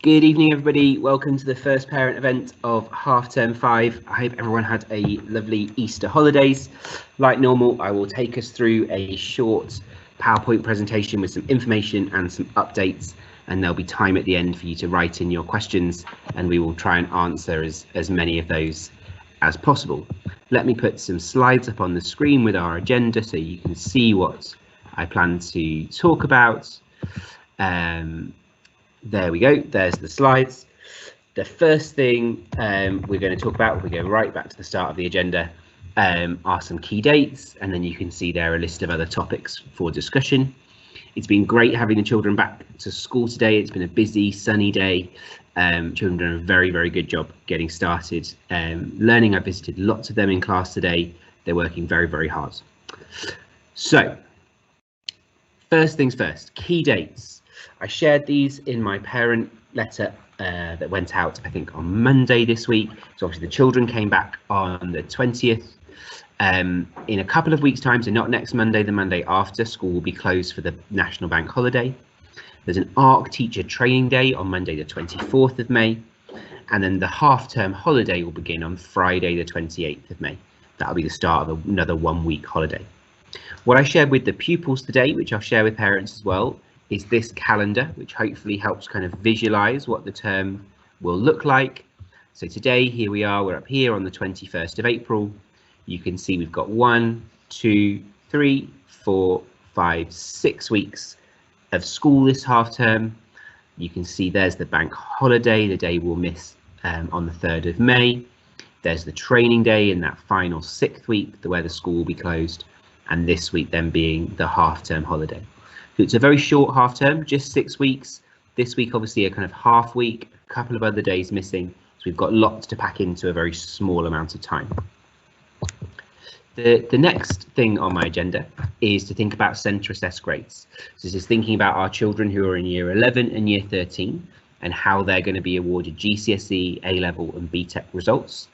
Good evening, everybody. Welcome to the first parent event of half term 5. I hope everyone had a lovely Easter holidays. Like normal, I will take us through a short PowerPoint presentation with some information and some updates, and there'll be time at the end for you to write in your questions, and we will try and answer as many of those as possible. Let me put some slides up on the screen with our agenda so you can see what I plan to talk about. There we go, there's the slides. The first thing we're going to talk about, we go right back to the start of the agenda, are some key dates, and then you can see there a list of other topics for discussion. It's been great having the children back to school today. It's been a busy, sunny day. Children done a very, very good job getting started learning. I visited lots of them in class today. They're working very, very hard. So, first things first, key dates. I shared these in my parent letter that went out, I think, on Monday this week. So obviously the children came back on the 20th. In a couple of weeks' time, so not next Monday, the Monday after, school will be closed for the National Bank holiday. There's an ARC teacher training day on Monday the 24th of May. And then the half-term holiday will begin on Friday the 28th of May. That'll be the start of another 1-week holiday. What I shared with the pupils today, which I'll share with parents as well, is this calendar, which hopefully helps kind of visualize what the term will look like. So today, here we are, we're up here on the 21st of April. You can see we've got 1, 2, 3, 4, 5, 6 weeks of school this half term. You can see there's the bank holiday, the day we'll miss on the 3rd of May. There's the training day in that final 6th week, where the school will be closed, and this week then being the half term holiday. So it's a very short half term, just 6 weeks. This week, obviously, a kind of half week, a couple of other days missing. So we've got lots to pack into a very small amount of time. The next thing on my agenda is to think about centre assessed grades. So this is thinking about our children who are in year 11 and year 13 and how they're going to be awarded GCSE, A-level and BTEC results.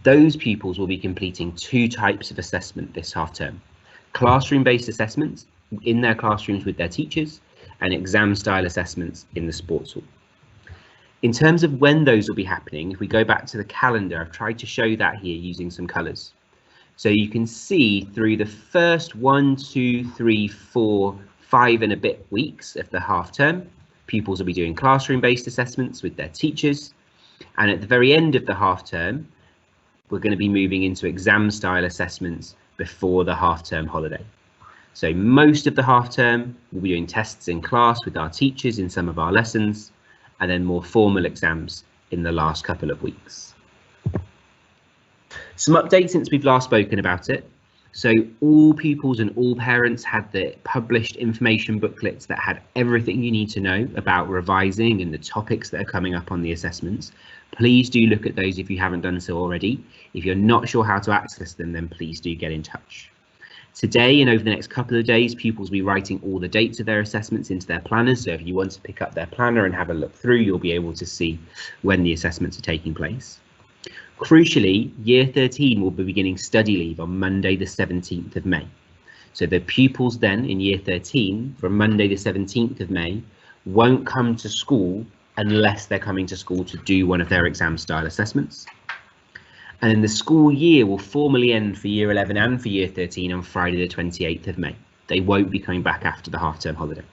Those pupils will be completing 2 types of assessment this half term: classroom-based assessments in their classrooms with their teachers, and exam style assessments in the sports hall. In terms of when those will be happening, if we go back to the calendar, I've tried to show that here using some colours. So you can see through the first 1, 2, 3, 4, 5 and a bit weeks of the half term, pupils will be doing classroom-based assessments with their teachers, and at the very end of the half term, we're going to be moving into exam style assessments before the half term holiday. So most of the half term, we'll be doing tests in class with our teachers in some of our lessons, and then more formal exams in the last couple of weeks. Some updates since we've last spoken about it. So all pupils and all parents had the published information booklets that had everything you need to know about revising and the topics that are coming up on the assessments. Please do look at those if you haven't done so already. If you're not sure how to access them, then please do get in touch. Today and over the next couple of days, pupils will be writing all the dates of their assessments into their planners. So if you want to pick up their planner and have a look through, you'll be able to see when the assessments are taking place. Crucially, year 13 will be beginning study leave on Monday the 17th of May. So the pupils then in year 13 from Monday the 17th of May won't come to school unless they're coming to school to do one of their exam style assessments. And then the school year will formally end for year 11 and for year 13 on Friday the 28th of May. They won't be coming back after the half-term holiday.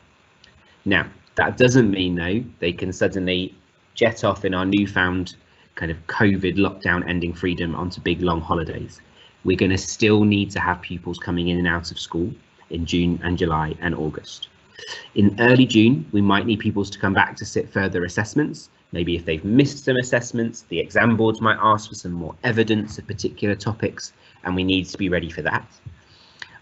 Now, that doesn't mean, though, they can suddenly jet off in our newfound kind of COVID lockdown ending freedom onto big long holidays. We're going to still need to have pupils coming in and out of school in June and July and August. In early June, we might need pupils to come back to sit further assessments. Maybe if they've missed some assessments, the exam boards might ask for some more evidence of particular topics, and we need to be ready for that.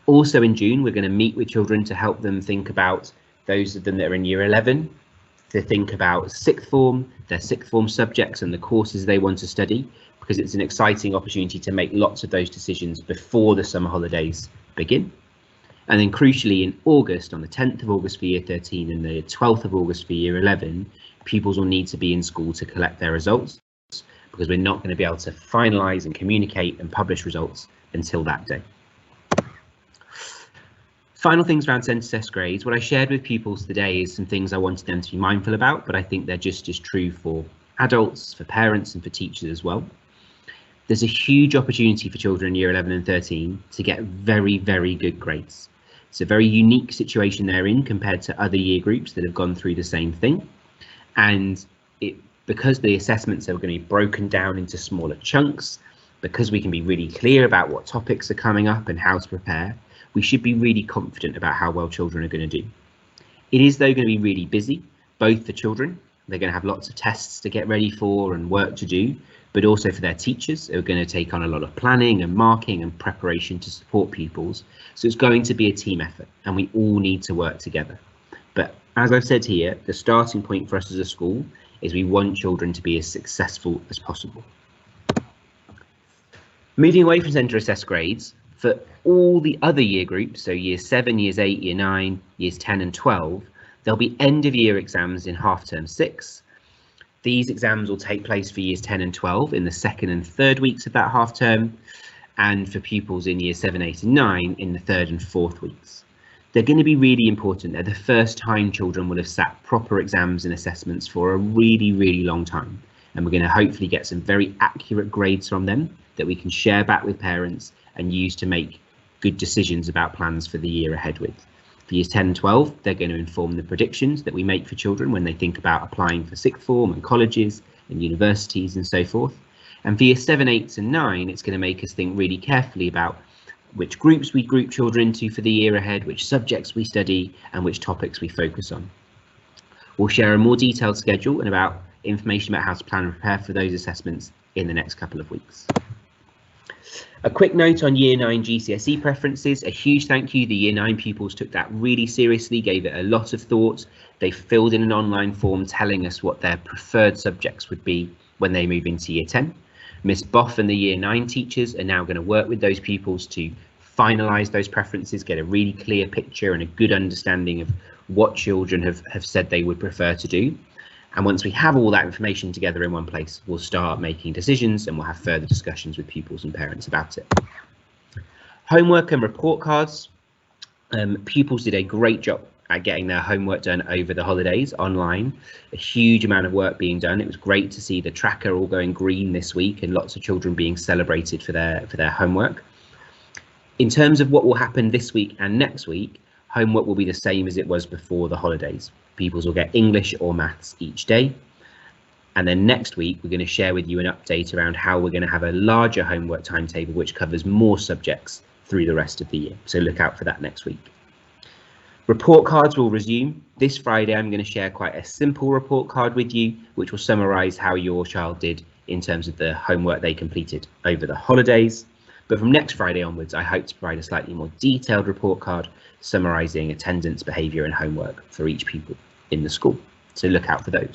Also in June, we're going to meet with children to help them think about those of them that are in year 11, to think about sixth form, their sixth form subjects and the courses they want to study, because it's an exciting opportunity to make lots of those decisions before the summer holidays begin. And then crucially in August, on the 10th of August for year 13 and the 12th of August for year 11, pupils will need to be in school to collect their results, because we're not going to be able to finalise and communicate and publish results until that day. Final things around centre assessed grades. What I shared with pupils today is some things I wanted them to be mindful about, but I think they're just as true for adults, for parents, and for teachers as well. There's a huge opportunity for children in year 11 and 13 to get very, very good grades. It's a very unique situation they're in compared to other year groups that have gone through the same thing. And because the assessments are going to be broken down into smaller chunks, because we can be really clear about what topics are coming up and how to prepare, we should be really confident about how well children are going to do. It is, though, going to be really busy, both for children. They're going to have lots of tests to get ready for and work to do, but also for their teachers who are going to take on a lot of planning and marking and preparation to support pupils. So it's going to be a team effort, and we all need to work together. But as I've said here, the starting point for us as a school is we want children to be as successful as possible. Moving away from centre assessed grades, for all the other year groups, so years 7, years 8, year 9, years 10 and 12, there'll be end of year exams in half term 6. These exams will take place for years 10 and 12 in the 2nd and 3rd weeks of that half term, and for pupils in years 7, 8 and 9 in the 3rd and 4th weeks. They're going to be really important. They're the first time children will have sat proper exams and assessments for a really, really long time. And we're going to hopefully get some very accurate grades from them that we can share back with parents and use to make good decisions about plans for the year ahead with. For years 10 and 12, they're going to inform the predictions that we make for children when they think about applying for sixth form and colleges and universities and so forth. And for years 7, 8 and 9, it's going to make us think really carefully about which groups we group children into for the year ahead, which subjects we study and which topics we focus on. We'll share a more detailed schedule and about information about how to plan and prepare for those assessments in the next couple of weeks. A quick note on year 9 GCSE preferences. A huge thank you. The year 9 pupils took that really seriously, gave it a lot of thought. They filled in an online form telling us what their preferred subjects would be when they move into year 10. Miss Boff and the year 9 teachers are now going to work with those pupils to finalise those preferences, get a really clear picture and a good understanding of what children have said they would prefer to do. And once we have all that information together in one place, we'll start making decisions and we'll have further discussions with pupils and parents about it. Homework and report cards. Pupils did a great job at getting their homework done over the holidays online. A huge amount of work being done. It was great to see the tracker all going green this week and lots of children being celebrated for their homework. In terms of what will happen this week and next week, homework will be the same as it was before the holidays. Pupils will get English or maths each day. And then next week, we're going to share with you an update around how we're going to have a larger homework timetable, which covers more subjects through the rest of the year. So look out for that next week. Report cards will resume. This Friday, I'm going to share quite a simple report card with you, which will summarise how your child did in terms of the homework they completed over the holidays. But from next Friday onwards, I hope to provide a slightly more detailed report card summarising attendance, behaviour and homework for each pupil in the school. So look out for those.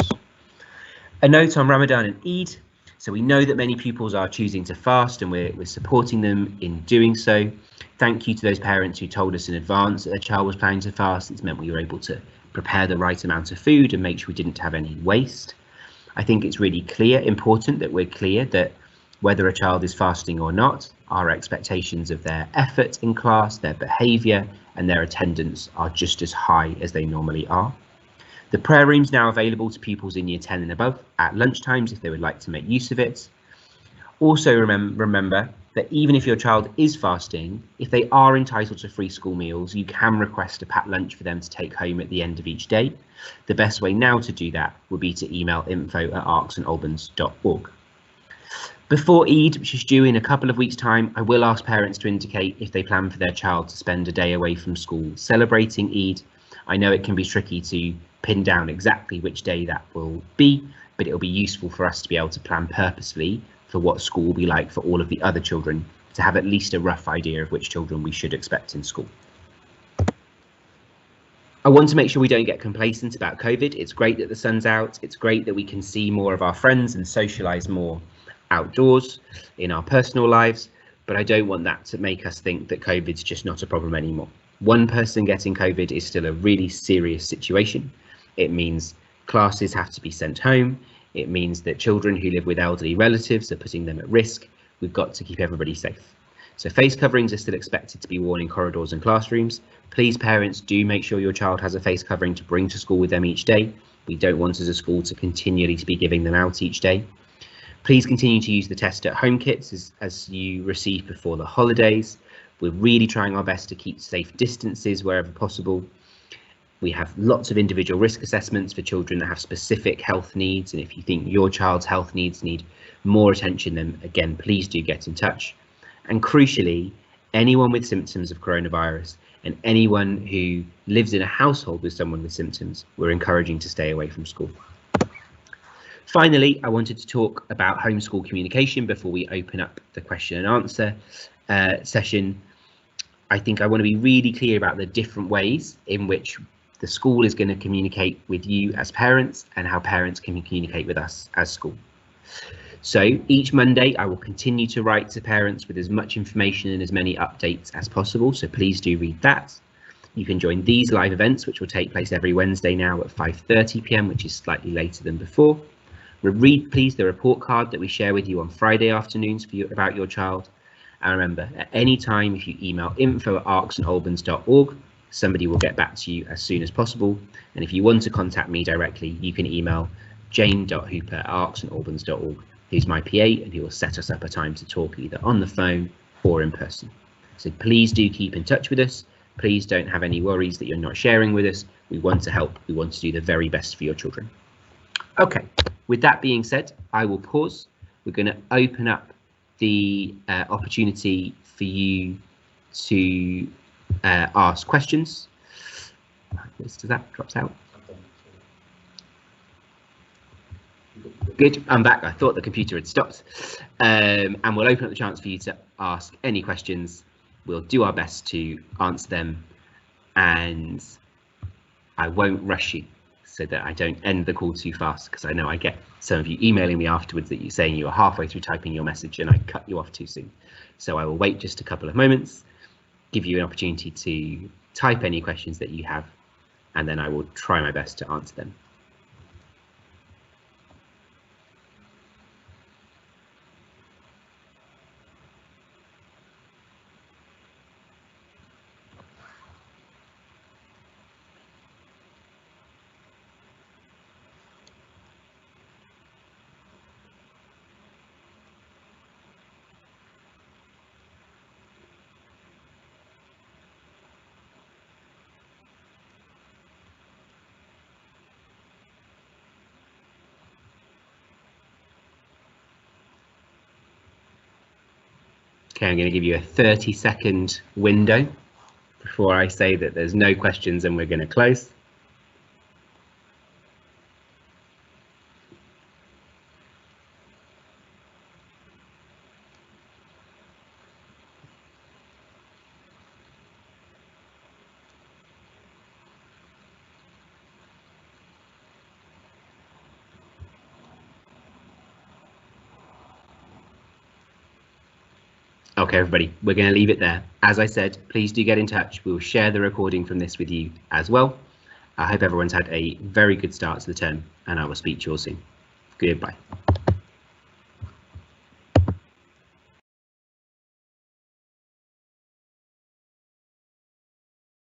A note on Ramadan and Eid. So we know that many pupils are choosing to fast and we're supporting them in doing so. Thank you to those parents who told us in advance that their child was planning to fast. It's meant we were able to prepare the right amount of food and make sure we didn't have any waste. I think it's really important that we're clear that whether a child is fasting or not, our expectations of their effort in class, their behaviour and their attendance are just as high as they normally are. The prayer room is now available to pupils in year 10 and above at lunchtimes if they would like to make use of it. Also remember that even if your child is fasting, if they are entitled to free school meals, you can request a packed lunch for them to take home at the end of each day. The best way now to do that would be to email info@arksandalbans.org. Before Eid, which is due in a couple of weeks' time, I will ask parents to indicate if they plan for their child to spend a day away from school celebrating Eid. I know it can be tricky to pin down exactly which day that will be, but it'll be useful for us to be able to plan purposefully for what school will be like for all of the other children, to have at least a rough idea of which children we should expect in school. I want to make sure we don't get complacent about COVID. It's great that the sun's out. It's great that we can see more of our friends and socialise more outdoors in our personal lives, but I don't want that to make us think that COVID's just not a problem anymore. One person getting COVID is still a really serious situation. It means classes have to be sent home. It means that children who live with elderly relatives are putting them at risk. We've got to keep everybody safe. So face coverings are still expected to be worn in corridors and classrooms, Please, parents, do make sure your child has a face covering to bring to school with them each day. We don't want as a school to continually be giving them out each day. Please continue to use the test at home kits as you receive before the holidays. We're really trying our best to keep safe distances wherever possible. We have lots of individual risk assessments for children that have specific health needs, and if you think your child's health needs need more attention, then again, please do get in touch. And crucially, anyone with symptoms of coronavirus and anyone who lives in a household with someone with symptoms, we're encouraging to stay away from school. Finally, I wanted to talk about homeschool communication before we open up the question and answer session. I think I want to be really clear about the different ways in which the school is going to communicate with you as parents and how parents can communicate with us as school. So each Monday, I will continue to write to parents with as much information and as many updates as possible. So please do read that. You can join these live events, which will take place every Wednesday now at 5:30 p.m, which is slightly later than before. Read, please, the report card that we share with you on Friday afternoons about your child. And remember, at any time, if you email info@arksandalbans.org, somebody will get back to you as soon as possible. And if you want to contact me directly, you can email jane.hooper@arksandalbans.org, who's my PA, and he will set us up a time to talk either on the phone or in person. So please do keep in touch with us. Please don't have any worries that you're not sharing with us. We want to help. We want to do the very best for your children. Okay, with that being said, I will pause. We're going to open up the opportunity for you to ask questions. Does that drops out? Good, I'm back. I thought the computer had stopped. And we'll open up the chance for you to ask any questions. We'll do our best to answer them, and I won't rush you so that I don't end the call too fast, because I know I get some of you emailing me afterwards that you're saying you are halfway through typing your message and I cut you off too soon. So I will wait just a couple of moments, give you an opportunity to type any questions that you have, and then I will try my best to answer them. Okay, I'm going to give you a 30-second window before I say that there's no questions and we're going to close. Okay, everybody, we're going to leave it there. As I said, please do get in touch. We will share the recording from this with you as well. I hope everyone's had a very good start to the term, and I will speak to you all soon. Goodbye.